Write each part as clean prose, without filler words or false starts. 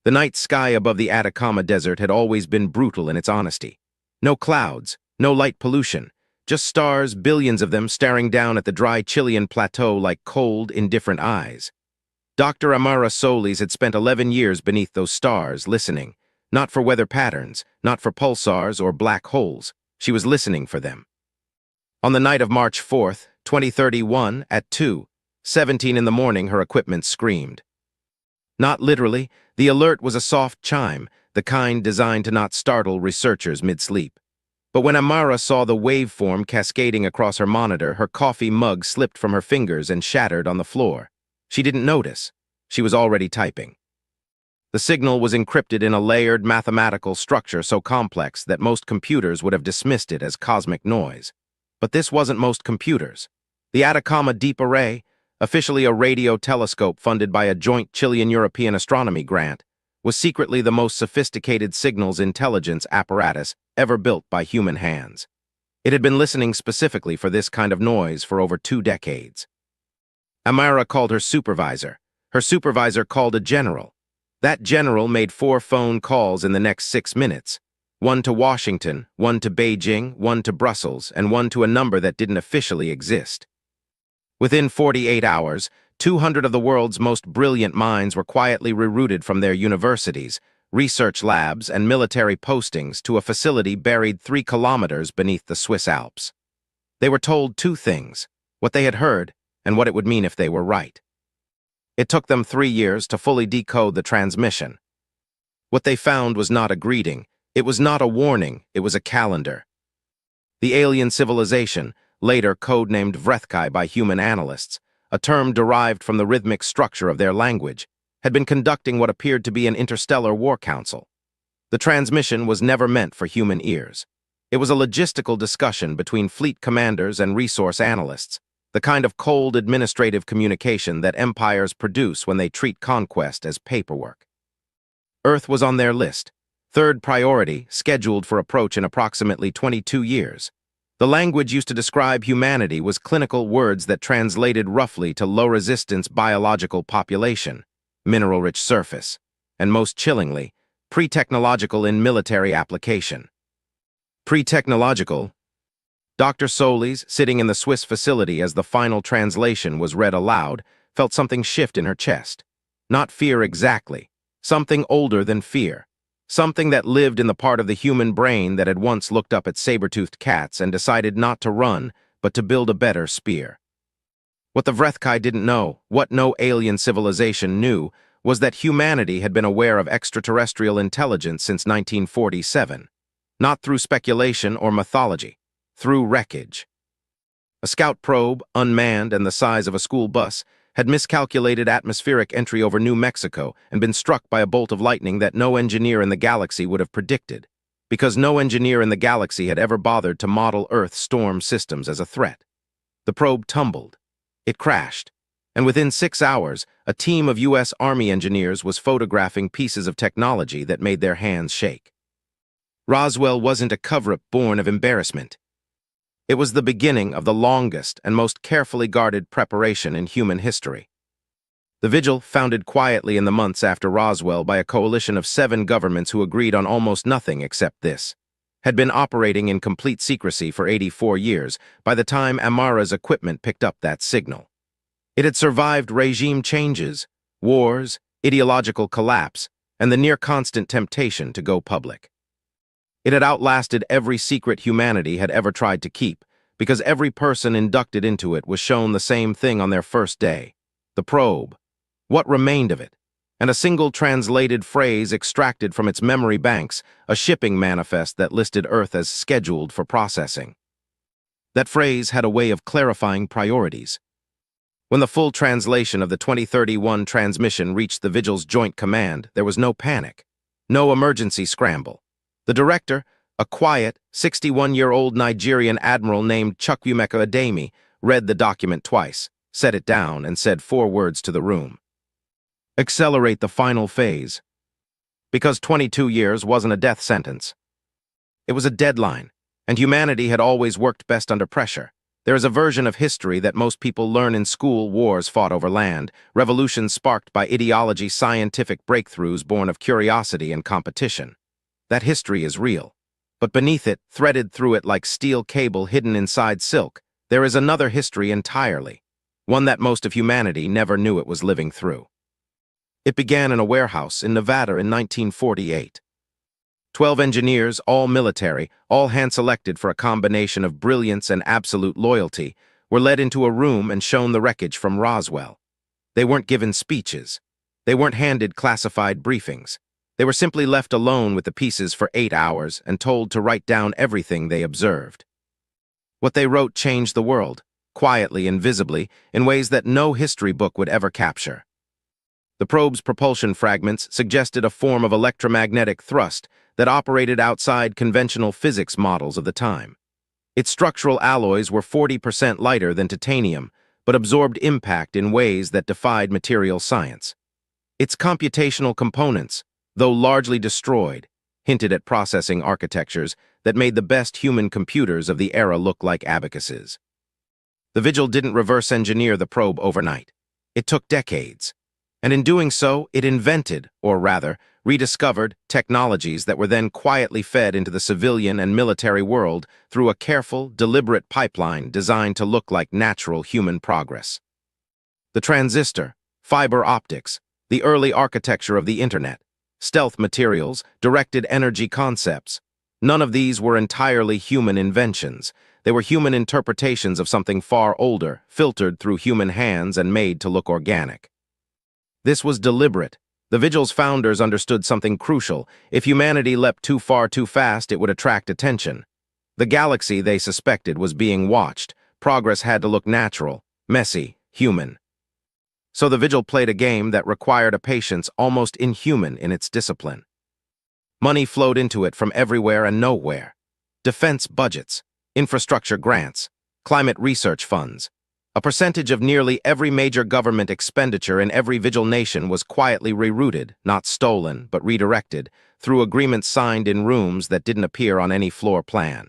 The night sky above the Atacama Desert had always been brutal in its honesty. No clouds, no light pollution, just stars, billions of them staring down at the dry Chilean plateau like cold, indifferent eyes. Dr. Amara Solis had spent 11 years beneath those stars, listening, not for weather patterns, not for pulsars or black holes. She was listening for them. On the night of March 4th, 2031, at 2:17 in the morning, her equipment screamed. Not literally, the alert was a soft chime, the kind designed to not startle researchers mid-sleep. But when Amara saw the waveform cascading across her monitor, her coffee mug slipped from her fingers and shattered on the floor. She didn't notice. She was already typing. The signal was encrypted in a layered mathematical structure so complex that most computers would have dismissed it as cosmic noise. But this wasn't most computers. The Atacama Deep Array, officially a radio telescope funded by a joint Chilean-European astronomy grant, was secretly the most sophisticated signals intelligence apparatus ever built by human hands. It had been listening specifically for this kind of noise for over 2 decades. Amara called her supervisor. Her supervisor called a general. That general made 4 phone calls in the next 6 minutes. 1 to Washington, 1 to Beijing, 1 to Brussels, and 1 to a number that didn't officially exist. Within 48 hours, 200 of the world's most brilliant minds were quietly rerouted from their universities, research labs, and military postings to a facility buried 3 kilometers beneath the Swiss Alps. They were told 2 things, what they had heard and what it would mean if they were right. It took them 3 years to fully decode the transmission. What they found was not a greeting, it was not a warning, it was a calendar. The alien civilization, later codenamed Vrethkai by human analysts, a term derived from the rhythmic structure of their language, had been conducting what appeared to be an interstellar war council. The transmission was never meant for human ears. It was a logistical discussion between fleet commanders and resource analysts, the kind of cold administrative communication that empires produce when they treat conquest as paperwork. Earth was on their list, 3rd priority, scheduled for approach in approximately 22 years. The language used to describe humanity was clinical words that translated roughly to low-resistance biological population, mineral-rich surface, and most chillingly, pre-technological in military application. Pre-technological. Dr. Solis, sitting in the Swiss facility as the final translation was read aloud, felt something shift in her chest. Not fear exactly, something older than fear. Something that lived in the part of the human brain that had once looked up at saber-toothed cats and decided not to run, but to build a better spear. What the Vrethkai didn't know, what no alien civilization knew, was that humanity had been aware of extraterrestrial intelligence since 1947. Not through speculation or mythology, through wreckage. A scout probe, unmanned and the size of a school bus, had miscalculated atmospheric entry over New Mexico and been struck by a bolt of lightning that no engineer in the galaxy would have predicted, because no engineer in the galaxy had ever bothered to model Earth storm systems as a threat. The probe tumbled. It crashed, and within 6 hours, a team of U.S. Army engineers was photographing pieces of technology that made their hands shake. Roswell wasn't a cover-up born of embarrassment. It was the beginning of the longest and most carefully guarded preparation in human history. The vigil, founded quietly in the months after Roswell by a coalition of 7 governments who agreed on almost nothing except this, had been operating in complete secrecy for 84 years by the time Amara's equipment picked up that signal. It had survived regime changes, wars, ideological collapse, and the near-constant temptation to go public. It had outlasted every secret humanity had ever tried to keep, because every person inducted into it was shown the same thing on their first day: the probe, what remained of it, and a single translated phrase extracted from its memory banks, a shipping manifest that listed Earth as scheduled for processing. That phrase had a way of clarifying priorities. When the full translation of the 2031 transmission reached the Vigil's Joint Command, there was no panic, no emergency scramble. The director, a quiet, 61-year-old Nigerian admiral named Chukwuemeka Ademi, read the document twice, set it down, and said 4 words to the room. Accelerate the final phase. Because 22 years wasn't a death sentence. It was a deadline, and humanity had always worked best under pressure. There is a version of history that most people learn in school: wars fought over land, revolutions sparked by ideology, scientific breakthroughs born of curiosity and competition. That history is real. But beneath it, threaded through it like steel cable hidden inside silk, there is another history entirely, one that most of humanity never knew it was living through. It began in a warehouse in Nevada in 1948. 12 engineers, all military, all hand-selected for a combination of brilliance and absolute loyalty, were led into a room and shown the wreckage from Roswell. They weren't given speeches. They weren't handed classified briefings. They were simply left alone with the pieces for 8 hours and told to write down everything they observed. What they wrote changed the world, quietly and visibly, in ways that no history book would ever capture. The probe's propulsion fragments suggested a form of electromagnetic thrust that operated outside conventional physics models of the time. Its structural alloys were 40% lighter than titanium, but absorbed impact in ways that defied material science. Its computational components, though largely destroyed, hinted at processing architectures that made the best human computers of the era look like abacuses. The Vigil didn't reverse engineer the probe overnight. It took decades. And in doing so, it invented, or rather, rediscovered, technologies that were then quietly fed into the civilian and military world through a careful, deliberate pipeline designed to look like natural human progress. The transistor, fiber optics, the early architecture of the internet, stealth materials, directed energy concepts. None of these were entirely human inventions. They were human interpretations of something far older, filtered through human hands and made to look organic. This was deliberate. The Vigil's founders understood something crucial. If humanity leapt too far too fast, it would attract attention. The galaxy, they suspected, was being watched. Progress had to look natural, messy, human. So the Vigil played a game that required a patience almost inhuman in its discipline. Money flowed into it from everywhere and nowhere. Defense budgets, infrastructure grants, climate research funds. A percentage of nearly every major government expenditure in every Vigil nation was quietly rerouted, not stolen, but redirected, through agreements signed in rooms that didn't appear on any floor plan.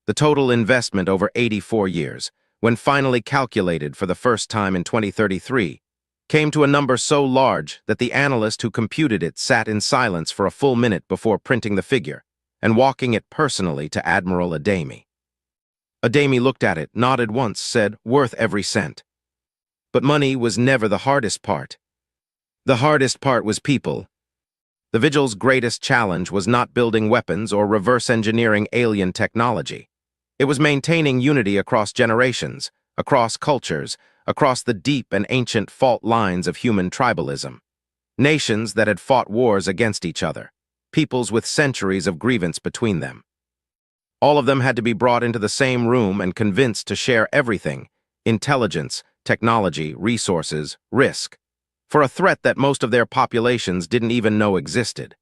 The total investment over 84 years, when finally calculated for the first time in 2033, came to a number so large that the analyst who computed it sat in silence for a full minute before printing the figure, and walking it personally to Admiral Adami. Adami looked at it, nodded once, said, "Worth every cent." But money was never the hardest part. The hardest part was people. The Vigil's greatest challenge was not building weapons or reverse engineering alien technology. It was maintaining unity across generations, across cultures, across the deep and ancient fault lines of human tribalism. Nations that had fought wars against each other, peoples with centuries of grievance between them. All of them had to be brought into the same room and convinced to share everything: intelligence, technology, resources, risk, for a threat that most of their populations didn't even know existed.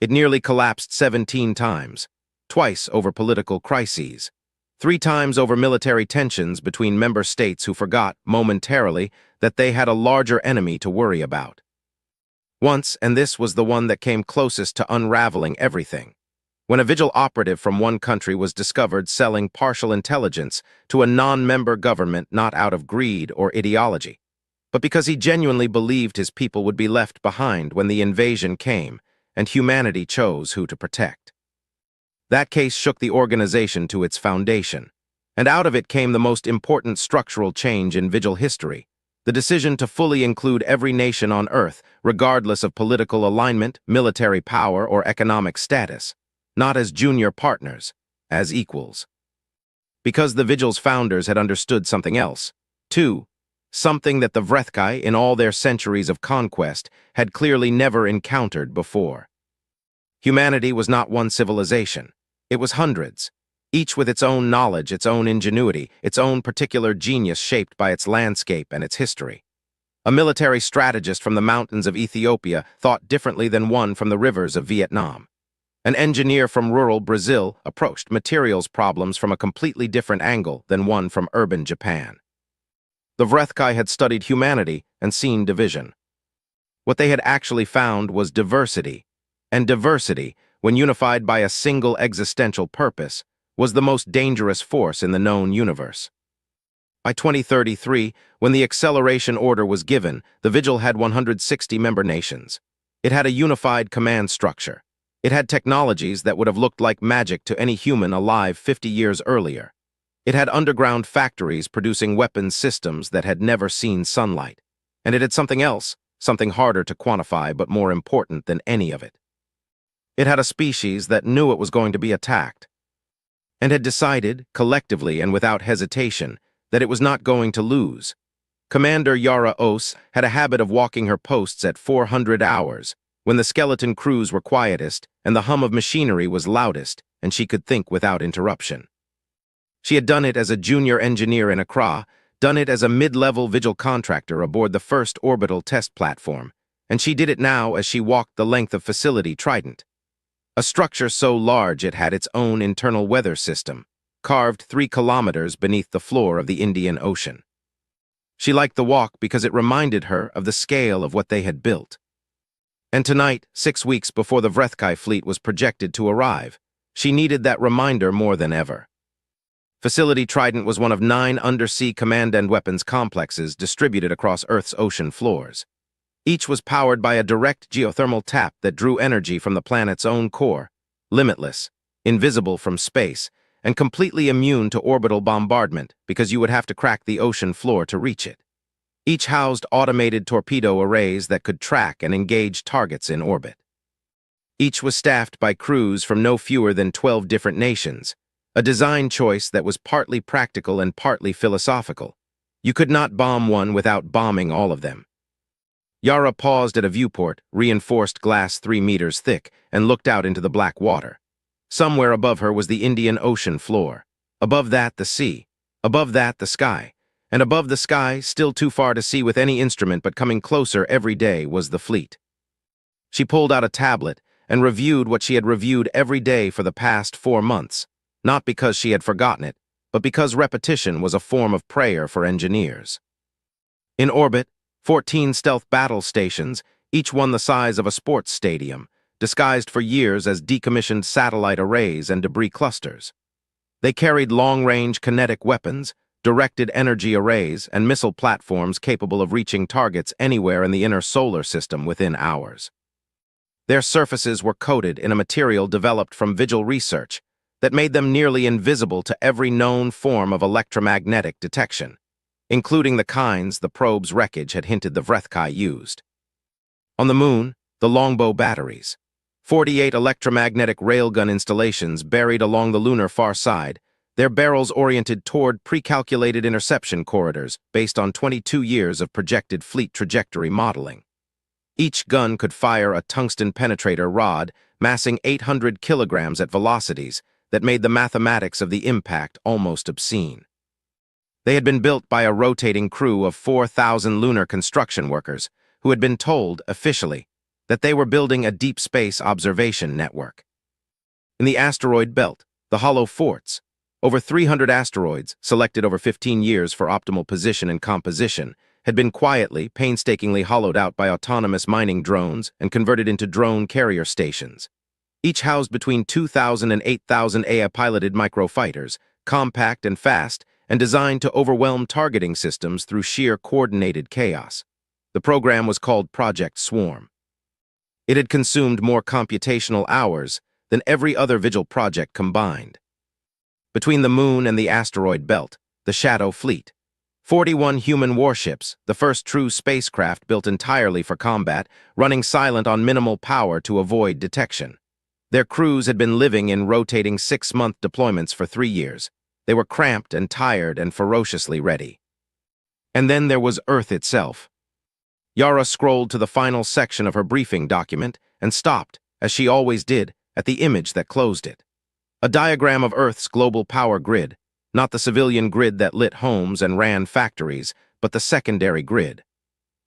It nearly collapsed 17 times, twice over political crises, 3 times over military tensions between member states who forgot, momentarily, that they had a larger enemy to worry about. Once, and this was the one that came closest to unraveling everything, when a Vigil operative from one country was discovered selling partial intelligence to a non-member government, not out of greed or ideology, but because he genuinely believed his people would be left behind when the invasion came and humanity chose who to protect. That case shook the organization to its foundation, and out of it came the most important structural change in Vigil history: the decision to fully include every nation on Earth, regardless of political alignment, military power, or economic status. Not as junior partners, as equals. Because the Vigil's founders had understood something else, too, something that the Vrethkai, in all their centuries of conquest, had clearly never encountered before. Humanity was not one civilization. It was hundreds, each with its own knowledge, its own ingenuity, its own particular genius shaped by its landscape and its history. A military strategist from the mountains of Ethiopia thought differently than one from the rivers of Vietnam. An engineer from rural Brazil approached materials problems from a completely different angle than one from urban Japan. The Vrethkai had studied humanity and seen division. What they had actually found was diversity, and diversity, when unified by a single existential purpose, was the most dangerous force in the known universe. By 2033, when the acceleration order was given, the Vigil had 160 member nations. It had a unified command structure. It had technologies that would have looked like magic to any human alive 50 years earlier. It had underground factories producing weapons systems that had never seen sunlight. And it had something else, something harder to quantify but more important than any of it. It had a species that knew it was going to be attacked, and had decided, collectively and without hesitation, that it was not going to lose. Commander Yara Os had a habit of walking her posts at 400 hours, when the skeleton crews were quietest and the hum of machinery was loudest, and she could think without interruption. She had done it as a junior engineer in Accra, done it as a mid-level Vigil contractor aboard the first orbital test platform, and she did it now as she walked the length of Facility Trident. A structure so large it had its own internal weather system, carved 3 kilometers beneath the floor of the Indian Ocean. She liked the walk because it reminded her of the scale of what they had built. And tonight, 6 weeks before the Vrethkai fleet was projected to arrive, she needed that reminder more than ever. Facility Trident was one of 9 undersea command and weapons complexes distributed across Earth's ocean floors. Each was powered by a direct geothermal tap that drew energy from the planet's own core, limitless, invisible from space, and completely immune to orbital bombardment because you would have to crack the ocean floor to reach it. Each housed automated torpedo arrays that could track and engage targets in orbit. Each was staffed by crews from no fewer than 12 different nations, a design choice that was partly practical and partly philosophical. You could not bomb one without bombing all of them. Yara paused at a viewport, reinforced glass 3 meters thick, and looked out into the black water. Somewhere above her was the Indian Ocean floor. Above that, the sea. Above that, the sky. And above the sky, still too far to see with any instrument but coming closer every day, was the fleet. She pulled out a tablet and reviewed what she had reviewed every day for the past 4 months, not because she had forgotten it, but because repetition was a form of prayer for engineers. In orbit, 14 stealth battle stations, each one the size of a sports stadium, disguised for years as decommissioned satellite arrays and debris clusters. They carried long-range kinetic weapons, directed energy arrays, and missile platforms capable of reaching targets anywhere in the inner solar system within hours. Their surfaces were coated in a material developed from Vigil research that made them nearly invisible to every known form of electromagnetic detection, including the kinds the probe's wreckage had hinted the Vrethkai used. On the moon, the longbow batteries, 48 electromagnetic railgun installations buried along the lunar far side, their barrels oriented toward pre-calculated interception corridors based on 22 years of projected fleet trajectory modeling. Each gun could fire a tungsten penetrator rod massing 800 kilograms at velocities that made the mathematics of the impact almost obscene. They had been built by a rotating crew of 4,000 lunar construction workers who had been told, officially, that they were building a deep space observation network. In the asteroid belt, the hollow forts, over 300 asteroids, selected over 15 years for optimal position and composition, had been quietly, painstakingly hollowed out by autonomous mining drones and converted into drone carrier stations. Each housed between 2,000 and 8,000 AI-piloted microfighters, compact and fast, and designed to overwhelm targeting systems through sheer coordinated chaos. The program was called Project Swarm. It had consumed more computational hours than every other Vigil project combined. Between the moon and the asteroid belt, the Shadow Fleet, 41 human warships, the first true spacecraft built entirely for combat, running silent on minimal power to avoid detection. Their crews had been living in rotating 6-month deployments for 3 years. They were cramped and tired and ferociously ready. And then there was Earth itself. Yara scrolled to the final section of her briefing document and stopped, as she always did, at the image that closed it. A diagram of Earth's global power grid, not the civilian grid that lit homes and ran factories, but the secondary grid.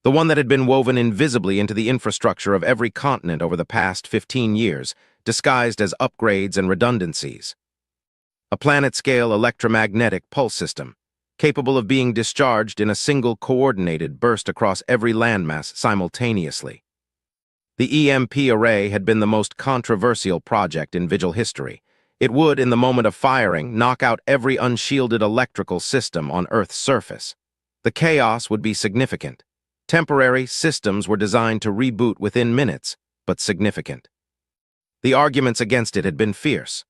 The one that had been woven invisibly into the infrastructure of every continent over the past 15 years, disguised as upgrades and redundancies. A planet-scale electromagnetic pulse system, capable of being discharged in a single coordinated burst across every landmass simultaneously. The EMP array had been the most controversial project in Vigil history. It would, in the moment of firing, knock out every unshielded electrical system on Earth's surface. The chaos would be significant. Temporary systems were designed to reboot within minutes, but significant. The arguments against it had been fierce.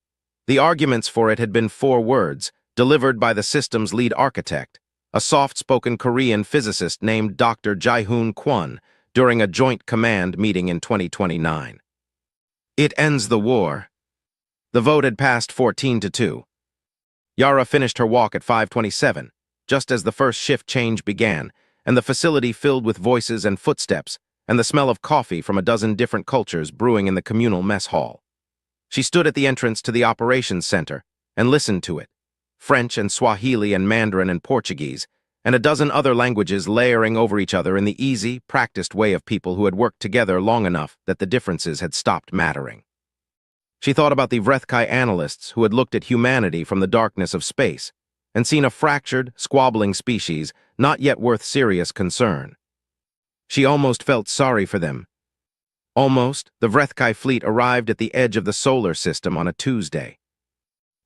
The arguments for it had been 4 words, delivered by the system's lead architect, a soft-spoken Korean physicist named Dr. Jae-hoon Kwon, during a joint command meeting in 2029. It ends the war. The vote had passed 14-2. Yara finished her walk at 5:27, just as the first shift change began, and the facility filled with voices and footsteps, and the smell of coffee from a dozen different cultures brewing in the communal mess hall. She stood at the entrance to the operations center and listened to it, French and Swahili and Mandarin and Portuguese, and a dozen other languages layering over each other in the easy, practiced way of people who had worked together long enough that the differences had stopped mattering. She thought about the Vrethkai analysts who had looked at humanity from the darkness of space and seen a fractured, squabbling species not yet worth serious concern. She almost felt sorry for them. Almost, the Vrethkai fleet arrived at the edge of the solar system on a Tuesday.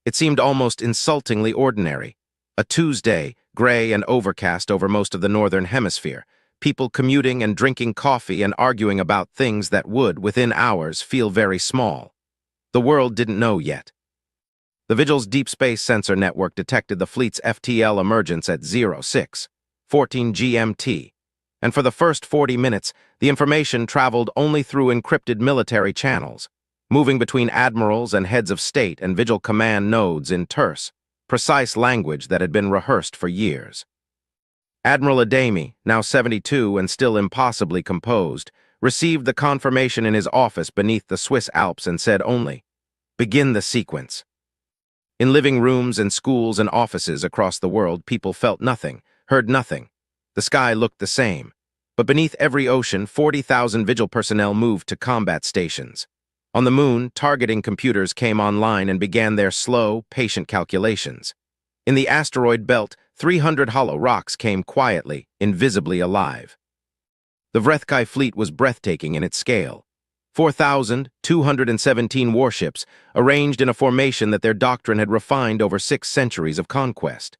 It seemed almost insultingly ordinary. A Tuesday, gray and overcast over most of the northern hemisphere, people commuting and drinking coffee and arguing about things that would, within hours, feel very small. The world didn't know yet. The Vigil's deep space sensor network detected the fleet's FTL emergence at 06:14 GMT, and for the first 40 minutes, the information traveled only through encrypted military channels, moving between admirals and heads of state and Vigil command nodes in terse, precise language that had been rehearsed for years. Admiral Ademi, now 72 and still impossibly composed, received the confirmation in his office beneath the Swiss Alps and said only, "Begin the sequence." In living rooms and schools and offices across the world, people felt nothing, heard nothing. The sky looked the same. But beneath every ocean, 40,000 Vigil personnel moved to combat stations. On the moon, targeting computers came online and began their slow, patient calculations. In the asteroid belt, 300 hollow rocks came quietly, invisibly alive. The Vrethkai fleet was breathtaking in its scale. 4,217 warships, arranged in a formation that their doctrine had refined over 6 centuries of conquest.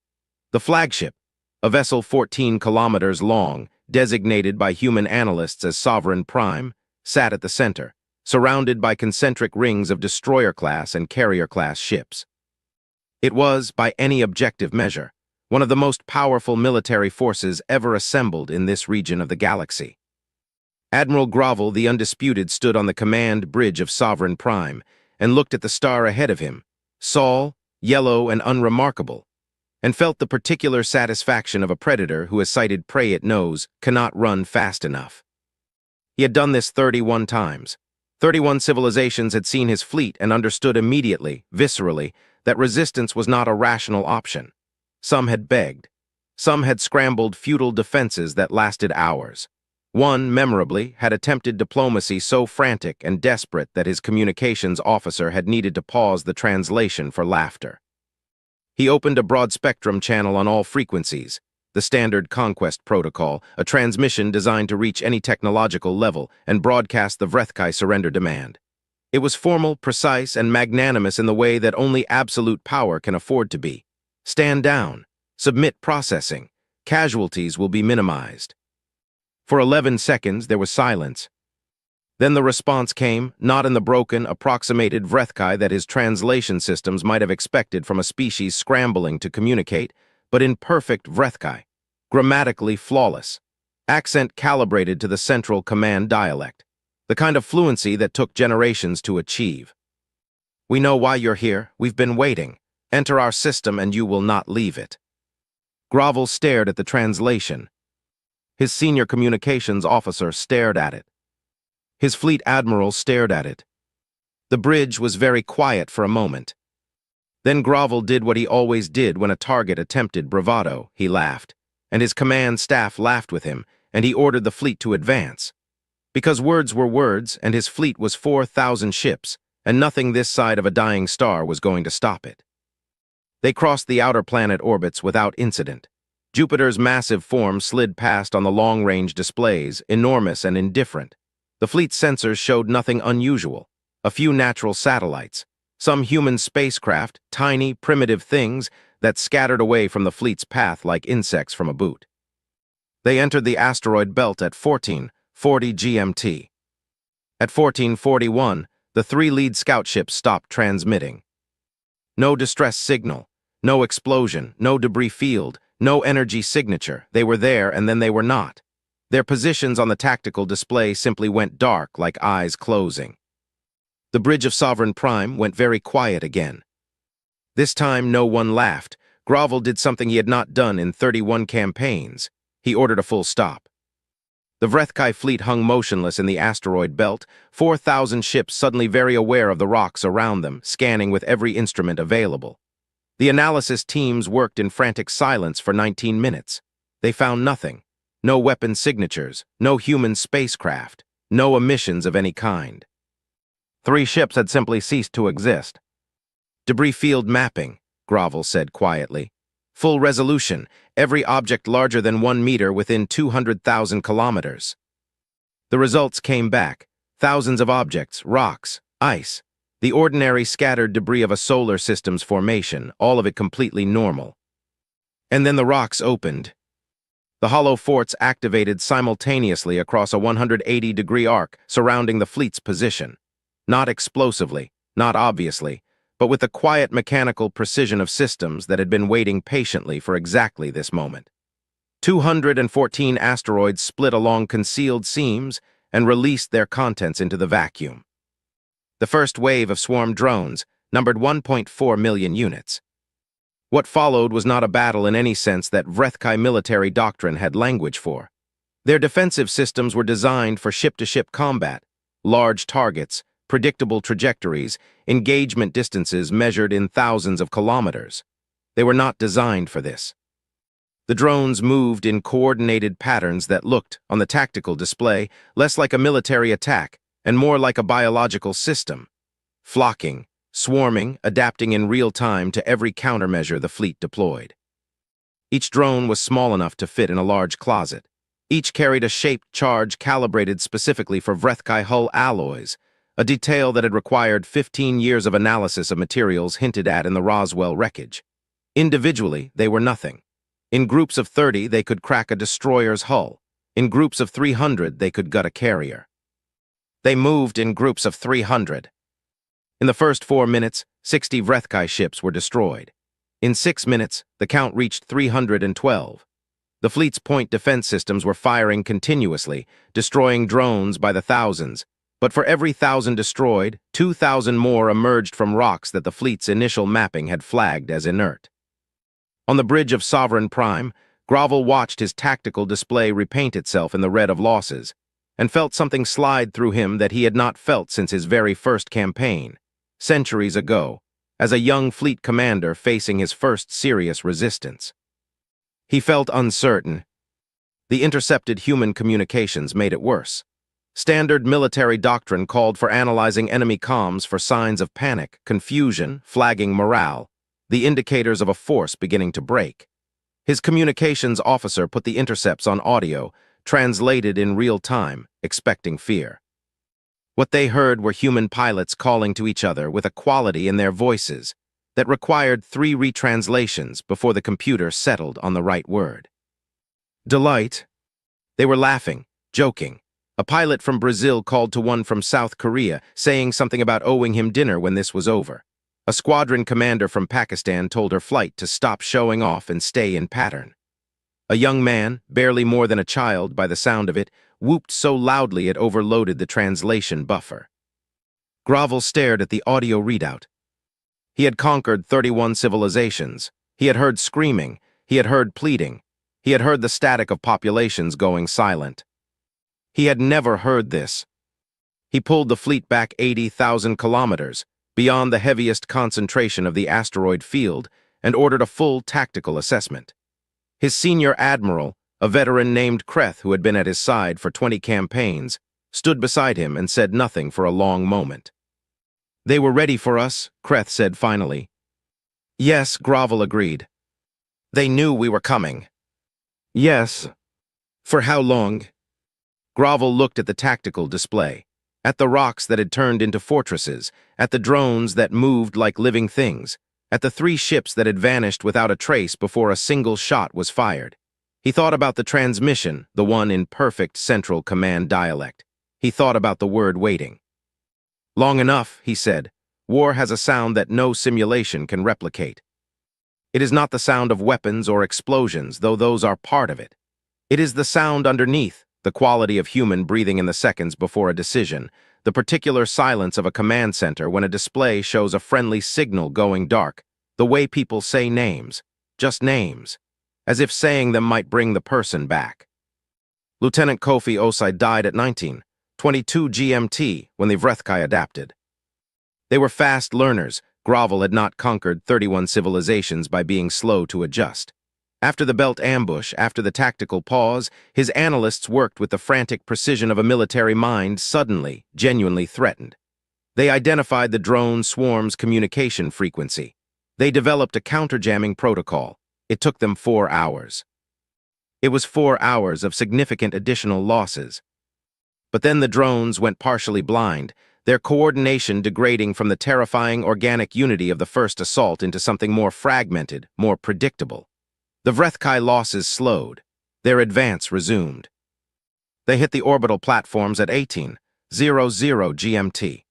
The flagship, a vessel 14 kilometers long, designated by human analysts as Sovereign Prime, sat at the center, surrounded by concentric rings of destroyer-class and carrier-class ships. It was, by any objective measure, one of the most powerful military forces ever assembled in this region of the galaxy. Admiral Grovel the Undisputed stood on the command bridge of Sovereign Prime and looked at the star ahead of him, Sol, yellow and unremarkable, and felt the particular satisfaction of a predator who has sighted prey it knows cannot run fast enough. He had done this 31 times. 31 civilizations had seen his fleet and understood immediately, viscerally, that resistance was not a rational option. Some had begged. Some had scrambled futile defenses that lasted hours. One, memorably, had attempted diplomacy so frantic and desperate that his communications officer had needed to pause the translation for laughter. He opened a broad-spectrum channel on all frequencies, the standard conquest protocol, a transmission designed to reach any technological level, and broadcast the Vrethkai surrender demand. It was formal, precise, and magnanimous in the way that only absolute power can afford to be. Stand down. Submit processing. Casualties will be minimized. For 11 seconds, there was silence. Then the response came, not in the broken, approximated Vrethkai that his translation systems might have expected from a species scrambling to communicate, but in perfect Vrethkai, grammatically flawless, accent calibrated to the central command dialect, the kind of fluency that took generations to achieve. "We know why you're here. We've been waiting. Enter our system and you will not leave it." Grovel stared at the translation. His senior communications officer stared at it. His fleet admiral stared at it. The bridge was very quiet for a moment. Then Grovel did what he always did when a target attempted bravado. He laughed, and his command staff laughed with him, and he ordered the fleet to advance. Because words were words, and his fleet was 4,000 ships, and nothing this side of a dying star was going to stop it. They crossed the outer planet orbits without incident. Jupiter's massive form slid past on the long-range displays, enormous and indifferent. The fleet's sensors showed nothing unusual, a few natural satellites, Some human spacecraft, tiny, primitive things that scattered away from the fleet's path like insects from a boot. They entered the asteroid belt at 14:40 GMT. At 14:41, the three lead scout ships stopped transmitting. No distress signal, no explosion, no debris field, no energy signature. They were there and then they were not. Their positions on the tactical display simply went dark like eyes closing. The bridge of Sovereign Prime went very quiet again. This time no one laughed. Grovel did something he had not done in 31 campaigns. He ordered a full stop. The Vrethkai fleet hung motionless in the asteroid belt, 4,000 ships suddenly very aware of the rocks around them, scanning with every instrument available. The analysis teams worked in frantic silence for 19 minutes. They found nothing. No weapon signatures, no human spacecraft, no emissions of any kind. 3 ships had simply ceased to exist. Debris field mapping, Grovel said quietly. Full resolution, every object larger than 1 meter within 200,000 kilometers. The results came back. Thousands of objects, rocks, ice, the ordinary scattered debris of a solar system's formation, all of it completely normal. And then the rocks opened. The hollow forts activated simultaneously across a 180-degree arc surrounding the fleet's position. Not explosively, not obviously, but with the quiet mechanical precision of systems that had been waiting patiently for exactly this moment. 214 asteroids split along concealed seams and released their contents into the vacuum. The first wave of swarm drones numbered 1.4 million units. What followed was not a battle in any sense that Vrethkai military doctrine had language for. Their defensive systems were designed for ship-to-ship combat, large targets, predictable trajectories, engagement distances measured in thousands of kilometers. They were not designed for this. The drones moved in coordinated patterns that looked, on the tactical display, less like a military attack and more like a biological system, flocking, swarming, adapting in real time to every countermeasure the fleet deployed. Each drone was small enough to fit in a large closet. Each carried a shaped charge calibrated specifically for Vrethkai hull alloys, a detail that had required 15 years of analysis of materials hinted at in the Roswell wreckage. Individually, they were nothing. In groups of 30, they could crack a destroyer's hull. In groups of 300, they could gut a carrier. They moved in groups of 300. In the first 4 minutes, 60 Vrethkai ships were destroyed. In 6 minutes, the count reached 312. The fleet's point defense systems were firing continuously, destroying drones by the thousands. But for every 1,000 destroyed, 2,000 more emerged from rocks that the fleet's initial mapping had flagged as inert. On the bridge of Sovereign Prime, Grovel watched his tactical display repaint itself in the red of losses, and felt something slide through him that he had not felt since his very first campaign, centuries ago, as a young fleet commander facing his first serious resistance. He felt uncertain. The intercepted human communications made it worse. Standard military doctrine called for analyzing enemy comms for signs of panic, confusion, flagging morale, the indicators of a force beginning to break. His communications officer put the intercepts on audio, translated in real time, expecting fear. What they heard were human pilots calling to each other with a quality in their voices that required 3 retranslations before the computer settled on the right word. Delight. They were laughing, joking. A pilot from Brazil called to one from South Korea, saying something about owing him dinner when this was over. A squadron commander from Pakistan told her flight to stop showing off and stay in pattern. A young man, barely more than a child by the sound of it, whooped so loudly it overloaded the translation buffer. Grovel stared at the audio readout. He had conquered 31 civilizations. He had heard screaming. He had heard pleading. He had heard the static of populations going silent. He had never heard this. He pulled the fleet back 80,000 kilometers, beyond the heaviest concentration of the asteroid field, and ordered a full tactical assessment. His senior admiral, a veteran named Kreth who had been at his side for 20 campaigns, stood beside him and said nothing for a long moment. "They were ready for us," Kreth said finally. "Yes," Grovel agreed. "They knew we were coming." "Yes. For how long?" Grovel looked at the tactical display. At the rocks that had turned into fortresses, at the drones that moved like living things, at the 3 ships that had vanished without a trace before a single shot was fired. He thought about the transmission, the one in perfect Central Command dialect. He thought about the word waiting. Long enough, he said. War has a sound that no simulation can replicate. It is not the sound of weapons or explosions, though those are part of it. It is the sound underneath, the quality of human breathing in the seconds before a decision, the particular silence of a command center when a display shows a friendly signal going dark, the way people say names, just names, as if saying them might bring the person back. Lieutenant Kofi Osai died at 19:22 GMT when the Vrethkai adapted. They were fast learners. Grovel had not conquered 31 civilizations by being slow to adjust. After the belt ambush, after the tactical pause, his analysts worked with the frantic precision of a military mind suddenly, genuinely threatened. They identified the drone swarm's communication frequency. They developed a counterjamming protocol. It took them 4 hours. It was 4 hours of significant additional losses. But then the drones went partially blind, their coordination degrading from the terrifying organic unity of the first assault into something more fragmented, more predictable. The Vrethkai losses slowed. Their advance resumed. They hit the orbital platforms at 18:00 GMT.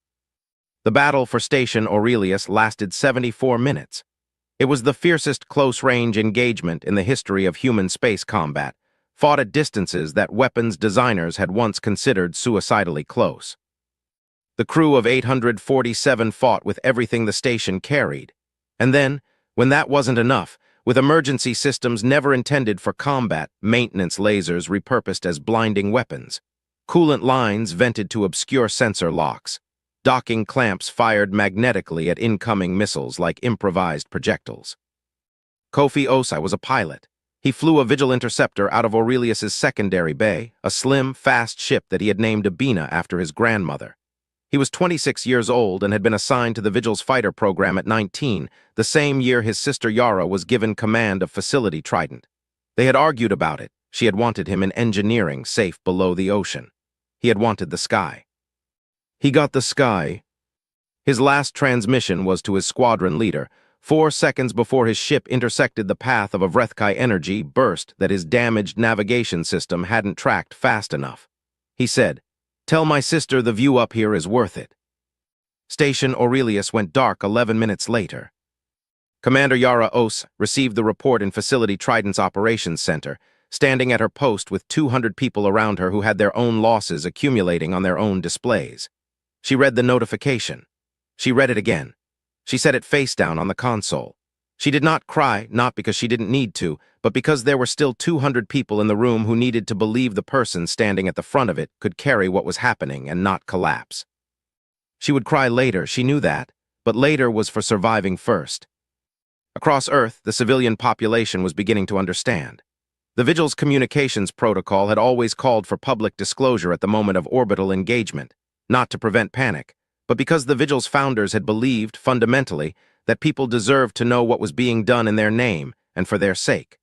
The battle for Station Aurelius lasted 74 minutes. It was the fiercest close-range engagement in the history of human space combat, fought at distances that weapons designers had once considered suicidally close. The crew of 847 fought with everything the station carried. And then, when that wasn't enough, with emergency systems never intended for combat, maintenance lasers repurposed as blinding weapons, coolant lines vented to obscure sensor locks, docking clamps fired magnetically at incoming missiles like improvised projectiles. Kofi Osai was a pilot. He flew a Vigil interceptor out of Aurelius's secondary bay, a slim, fast ship that he had named Abina after his grandmother. He was 26 years old and had been assigned to the Vigil's fighter program at 19, the same year his sister Yara was given command of Facility Trident. They had argued about it. She had wanted him in engineering, safe below the ocean. He had wanted the sky. He got the sky. His last transmission was to his squadron leader, 4 seconds before his ship intersected the path of a Vrethkai energy burst that his damaged navigation system hadn't tracked fast enough. He said, "Tell my sister the view up here is worth it." Station Aurelius went dark 11 minutes later. Commander Yara Os received the report in Facility Trident's operations center, standing at her post with 200 people around her who had their own losses accumulating on their own displays. She read the notification. She read it again. She set it face down on the console. She did not cry, not because she didn't need to, but because there were still 200 people in the room who needed to believe the person standing at the front of it could carry what was happening and not collapse. She would cry later, she knew that, but later was for surviving first. Across Earth, the civilian population was beginning to understand. The Vigil's communications protocol had always called for public disclosure at the moment of orbital engagement, not to prevent panic, but because the Vigil's founders had believed, fundamentally, that people deserved to know what was being done in their name and for their sake.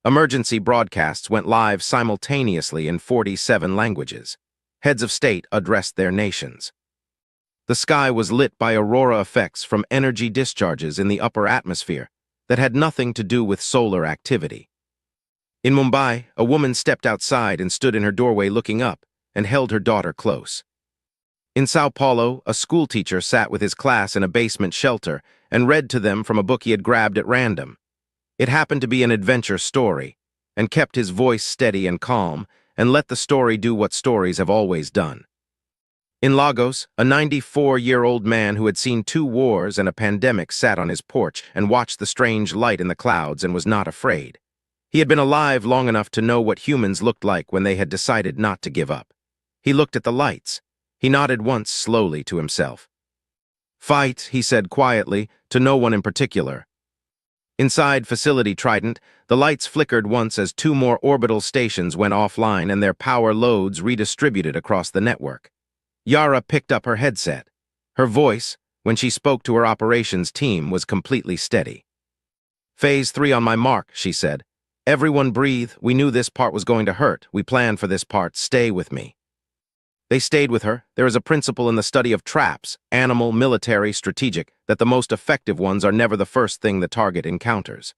Emergency broadcasts went live simultaneously in 47 languages. Heads of state addressed their nations. The sky was lit by aurora effects from energy discharges in the upper atmosphere that had nothing to do with solar activity. In Mumbai, a woman stepped outside and stood in her doorway looking up and held her daughter close. In Sao Paulo, a schoolteacher sat with his class in a basement shelter and read to them from a book he had grabbed at random. It happened to be an adventure story, and kept his voice steady and calm, and let the story do what stories have always done. In Lagos, a 94-year-old man who had seen 2 wars and a pandemic sat on his porch and watched the strange light in the clouds and was not afraid. He had been alive long enough to know what humans looked like when they had decided not to give up. He looked at the lights. He nodded once slowly to himself. "Fight," he said quietly, to no one in particular. Inside Facility Trident, the lights flickered once as 2 more orbital stations went offline and their power loads redistributed across the network. Yara picked up her headset. Her voice, when she spoke to her operations team, was completely steady. "Phase 3 on my mark," she said. "Everyone breathe. We knew this part was going to hurt. We planned for this part. Stay with me." They stayed with her. There is a principle in the study of traps, animal, military, strategic, that the most effective ones are never the first thing the target encounters.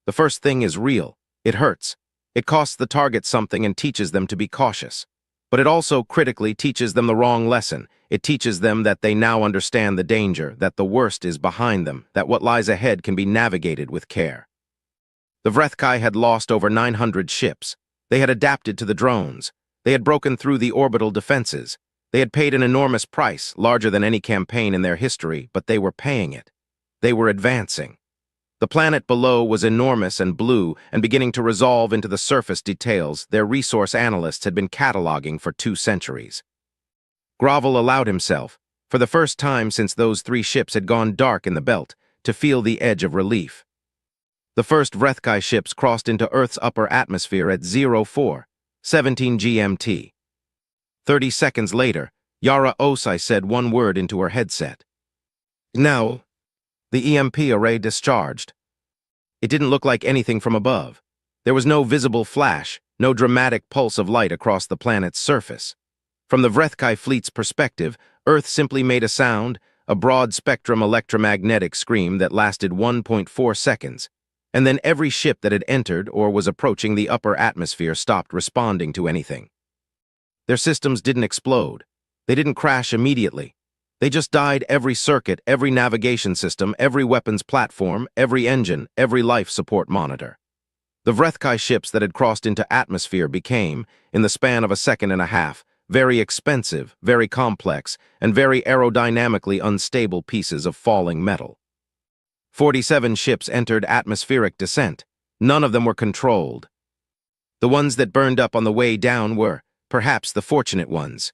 The first thing is real. It hurts. It costs the target something and teaches them to be cautious. But it also critically teaches them the wrong lesson. It teaches them that they now understand the danger, that the worst is behind them, that what lies ahead can be navigated with care. The Vrethkai had lost over 900 ships. They had adapted to the drones. They had broken through the orbital defenses. They had paid an enormous price, larger than any campaign in their history, but they were paying it. They were advancing. The planet below was enormous and blue and beginning to resolve into the surface details their resource analysts had been cataloging for 2 centuries. Grovel allowed himself, for the first time since those 3 ships had gone dark in the belt, to feel the edge of relief. The first Vrethkai ships crossed into Earth's upper atmosphere at 04:17 GMT. 30 seconds later, Yara Osai said one word into her headset. Now, the EMP array discharged. It didn't look like anything from above. There was no visible flash, no dramatic pulse of light across the planet's surface. From the Vrethkai fleet's perspective, Earth simply made a sound, a broad-spectrum electromagnetic scream that lasted 1.4 seconds. And then every ship that had entered or was approaching the upper atmosphere stopped responding to anything. Their systems didn't explode. They didn't crash immediately. They just died every circuit, every navigation system, every weapons platform, every engine, every life support monitor. The Vrethkai ships that had crossed into atmosphere became, in the span of a second and a half, very expensive, very complex, and very aerodynamically unstable pieces of falling metal. 47 ships entered atmospheric descent. None of them were controlled. The ones that burned up on the way down were, perhaps, the fortunate ones.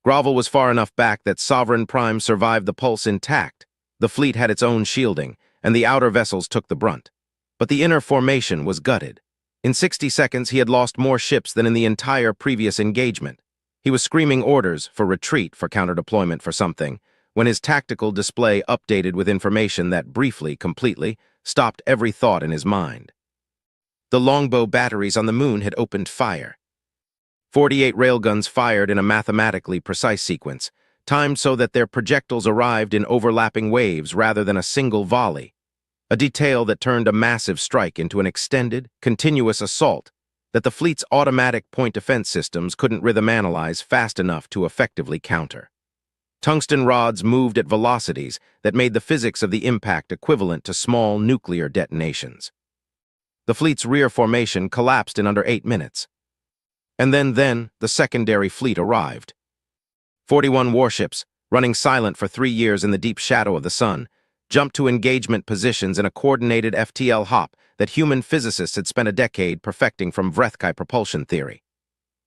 Grovel was far enough back that Sovereign Prime survived the pulse intact. The fleet had its own shielding, and the outer vessels took the brunt. But the inner formation was gutted. In 60 seconds, he had lost more ships than in the entire previous engagement. He was screaming orders for retreat, for counter-deployment, for something, when his tactical display updated with information that briefly, completely, stopped every thought in his mind. The longbow batteries on the moon had opened fire. 48 railguns fired in a mathematically precise sequence, timed so that their projectiles arrived in overlapping waves rather than a single volley, a detail that turned a massive strike into an extended, continuous assault that the fleet's automatic point defense systems couldn't rhythm analyze fast enough to effectively counter. Tungsten rods moved at velocities that made the physics of the impact equivalent to small nuclear detonations. The fleet's rear formation collapsed in under 8 minutes. And then the secondary fleet arrived. 41 warships, running silent for 3 years in the deep shadow of the sun, jumped to engagement positions in a coordinated FTL hop that human physicists had spent a decade perfecting from Vrethkai propulsion theory.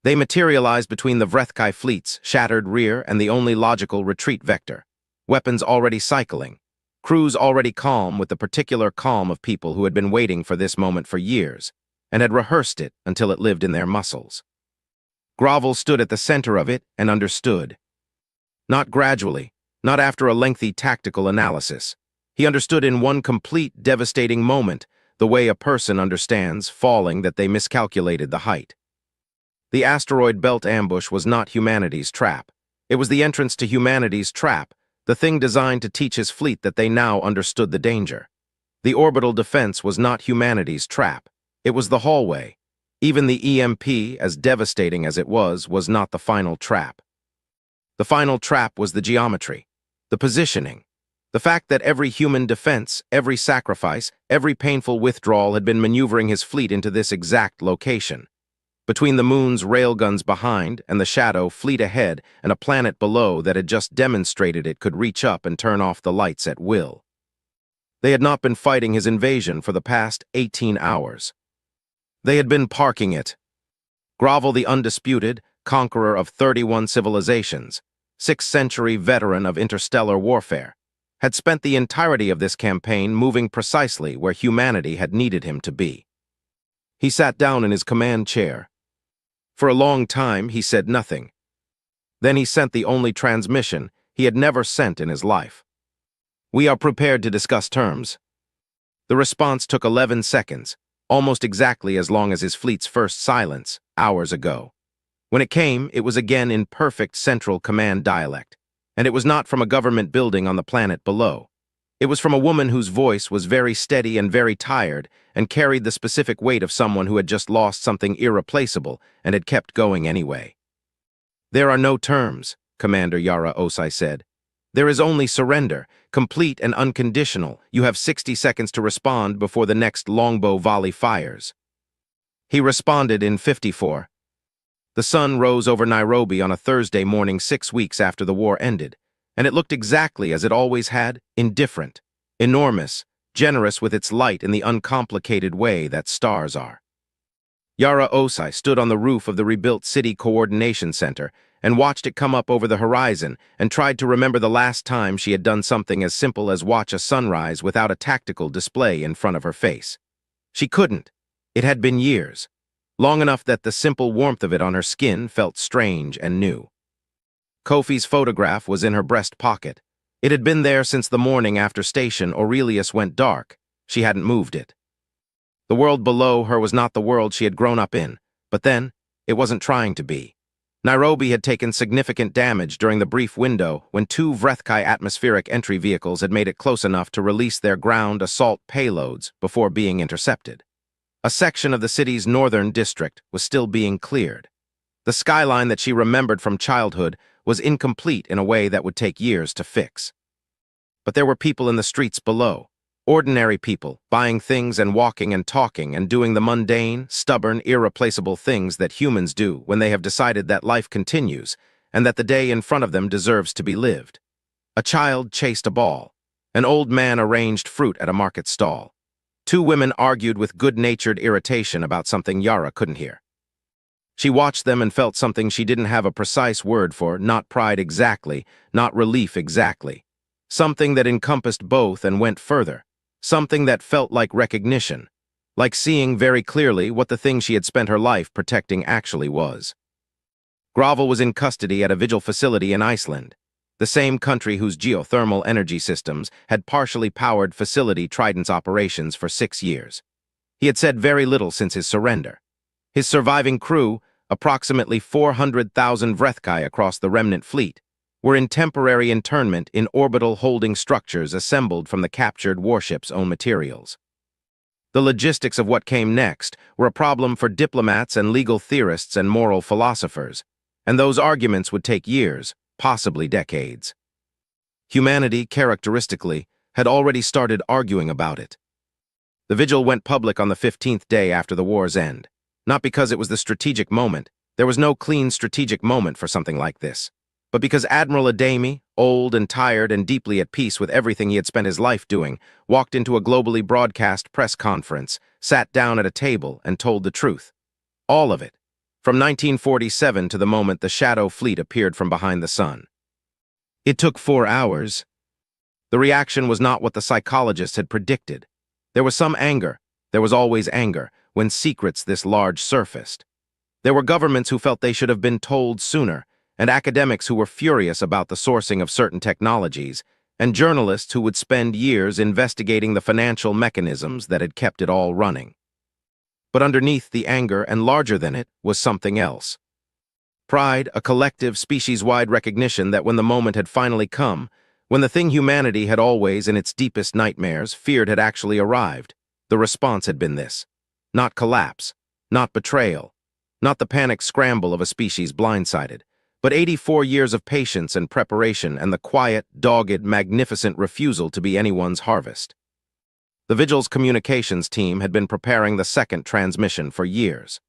They materialized between the Vrethkai fleet's shattered rear and the only logical retreat vector, weapons already cycling, crews already calm with the particular calm of people who had been waiting for this moment for years and had rehearsed it until it lived in their muscles. Grovel stood at the center of it and understood. Not gradually, not after a lengthy tactical analysis. He understood in one complete, devastating moment, the way a person understands, falling, that they miscalculated the height. The asteroid belt ambush was not humanity's trap. It was the entrance to humanity's trap, the thing designed to teach his fleet that they now understood the danger. The orbital defense was not humanity's trap. It was the hallway. Even the EMP, as devastating as it was not the final trap. The final trap was the geometry, the positioning, the fact that every human defense, every sacrifice, every painful withdrawal had been maneuvering his fleet into this exact location. Between the moon's railguns behind and the shadow fleet ahead and a planet below that had just demonstrated it could reach up and turn off the lights at will. They had not been fighting his invasion for the past 18 hours. They had been parking it. Grovel, the undisputed, conqueror of 31 civilizations, 6th-century veteran of interstellar warfare, had spent the entirety of this campaign moving precisely where humanity had needed him to be. He sat down in his command chair. For a long time, he said nothing. Then he sent the only transmission he had never sent in his life. "We are prepared to discuss terms." The response took 11 seconds, almost exactly as long as his fleet's first silence, hours ago. When it came, it was again in perfect Central Command dialect, and it was not from a government building on the planet below. It was from a woman whose voice was very steady and very tired and carried the specific weight of someone who had just lost something irreplaceable and had kept going anyway. "There are no terms," Commander Yara Osai said. "There is only surrender, complete and unconditional. You have 60 seconds to respond before the next longbow volley fires." He responded in 54. The sun rose over Nairobi on a Thursday morning 6 weeks after the war ended, and it looked exactly as it always had, indifferent, enormous, generous with its light in the uncomplicated way that stars are. Yara Osai stood on the roof of the rebuilt City Coordination Center and watched it come up over the horizon and tried to remember the last time she had done something as simple as watch a sunrise without a tactical display in front of her face. She couldn't. It had been years, long enough that the simple warmth of it on her skin felt strange and new. Kofi's photograph was in her breast pocket. It had been there since the morning after Station Aurelius went dark. She hadn't moved it. The world below her was not the world she had grown up in, but then, it wasn't trying to be. Nairobi had taken significant damage during the brief window when 2 Vrethkai atmospheric entry vehicles had made it close enough to release their ground assault payloads before being intercepted. A section of the city's northern district was still being cleared. The skyline that she remembered from childhood was incomplete in a way that would take years to fix. But there were people in the streets below, ordinary people, buying things and walking and talking and doing the mundane, stubborn, irreplaceable things that humans do when they have decided that life continues and that the day in front of them deserves to be lived. A child chased a ball. An old man arranged fruit at a market stall. 2 women argued with good-natured irritation about something Yara couldn't hear. She watched them and felt something she didn't have a precise word for, not pride exactly, not relief exactly. Something that encompassed both and went further. Something that felt like recognition, like seeing very clearly what the thing she had spent her life protecting actually was. Grovel was in custody at a vigil facility in Iceland, the same country whose geothermal energy systems had partially powered facility Trident's operations for 6 years. He had said very little since his surrender. His surviving crew, approximately 400,000 Vrethkai across the remnant fleet, were in temporary internment in orbital holding structures assembled from the captured warship's own materials. The logistics of what came next were a problem for diplomats and legal theorists and moral philosophers, and those arguments would take years, possibly decades. Humanity, characteristically, had already started arguing about it. The vigil went public on the 15th day after the war's end, not because it was the strategic moment. There was no clean strategic moment for something like this, but because Admiral Ademi, old and tired and deeply at peace with everything he had spent his life doing, walked into a globally broadcast press conference, sat down at a table, and told the truth. All of it. From 1947 to the moment the Shadow Fleet appeared from behind the sun. It took 4 hours. The reaction was not what the psychologists had predicted. There was some anger. There was always anger when secrets this large surfaced. There were governments who felt they should have been told sooner, and academics who were furious about the sourcing of certain technologies, and journalists who would spend years investigating the financial mechanisms that had kept it all running. But underneath the anger, and larger than it, was something else. Pride, a collective, species-wide recognition that when the moment had finally come, when the thing humanity had always, in its deepest nightmares, feared had actually arrived, the response had been this. Not collapse, not betrayal, not the panic scramble of a species blindsided, but 84 years of patience and preparation and the quiet, dogged, magnificent refusal to be anyone's harvest. The Vigil's communications team had been preparing the second transmission for years.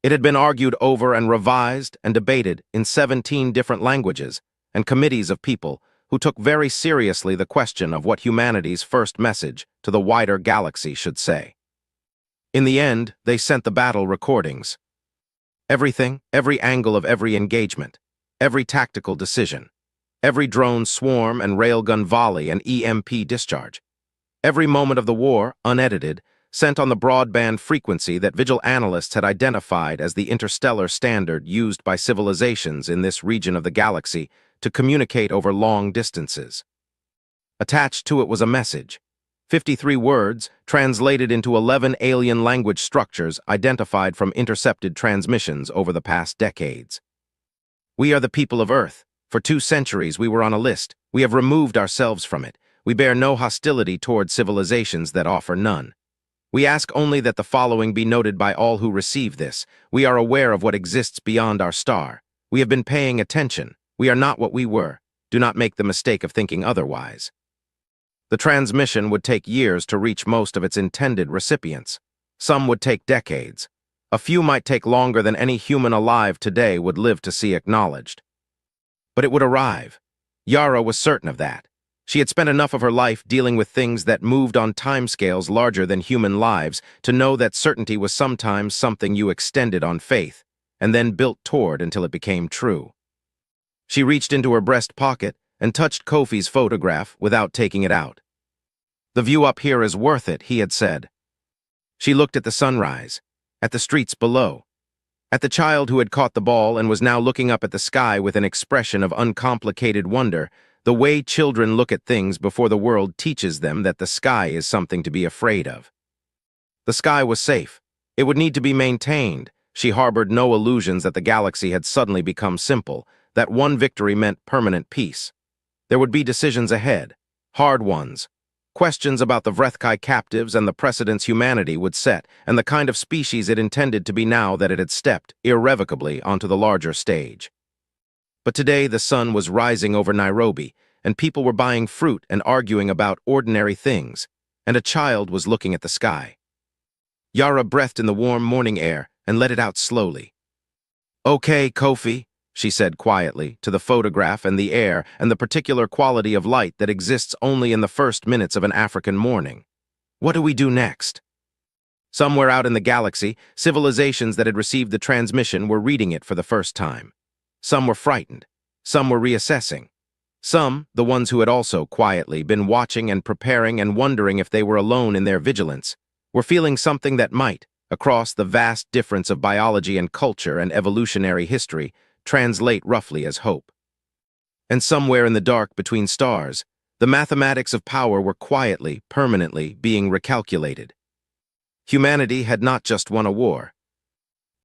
It had been argued over and revised and debated in 17 different languages and committees of people who took very seriously the question of what humanity's first message to the wider galaxy should say. In the end, they sent the battle recordings. Everything, every angle of every engagement, every tactical decision, every drone swarm and railgun volley and EMP discharge, every moment of the war, unedited, sent on the broadband frequency that Vigil analysts had identified as the interstellar standard used by civilizations in this region of the galaxy to communicate over long distances. Attached to it was a message, 53 words translated into 11 alien language structures identified from intercepted transmissions over the past decades. We are the people of Earth. For 2 centuries we were on a list. We have removed ourselves from it. We bear no hostility toward civilizations that offer none. We ask only that the following be noted by all who receive this. We are aware of what exists beyond our star. We have been paying attention. We are not what we were. Do not make the mistake of thinking otherwise. The transmission would take years to reach most of its intended recipients. Some would take decades. A few might take longer than any human alive today would live to see acknowledged. But it would arrive. Yara was certain of that. She had spent enough of her life dealing with things that moved on timescales larger than human lives to know that certainty was sometimes something you extended on faith, and then built toward until it became true. She reached into her breast pocket and touched Kofi's photograph without taking it out. "The view up here is worth it," he had said. She looked at the sunrise, at the streets below, at the child who had caught the ball and was now looking up at the sky with an expression of uncomplicated wonder, the way children look at things before the world teaches them that the sky is something to be afraid of. The sky was safe. It would need to be maintained. She harbored no illusions that the galaxy had suddenly become simple, that one victory meant permanent peace. There would be decisions ahead, hard ones, questions about the Vrethkai captives and the precedents humanity would set, and the kind of species it intended to be now that it had stepped, irrevocably, onto the larger stage. But today the sun was rising over Nairobi, and people were buying fruit and arguing about ordinary things, and a child was looking at the sky. Yara breathed in the warm morning air and let it out slowly. "Okay, Kofi," she said quietly, to the photograph and the air and the particular quality of light that exists only in the first minutes of an African morning. "What do we do next?" Somewhere out in the galaxy, civilizations that had received the transmission were reading it for the first time. Some were frightened. Some were reassessing. Some, the ones who had also quietly been watching and preparing and wondering if they were alone in their vigilance, were feeling something that might, across the vast difference of biology and culture and evolutionary history, translate roughly as hope. And somewhere in the dark between stars, the mathematics of power were quietly, permanently being recalculated. Humanity had not just won a war.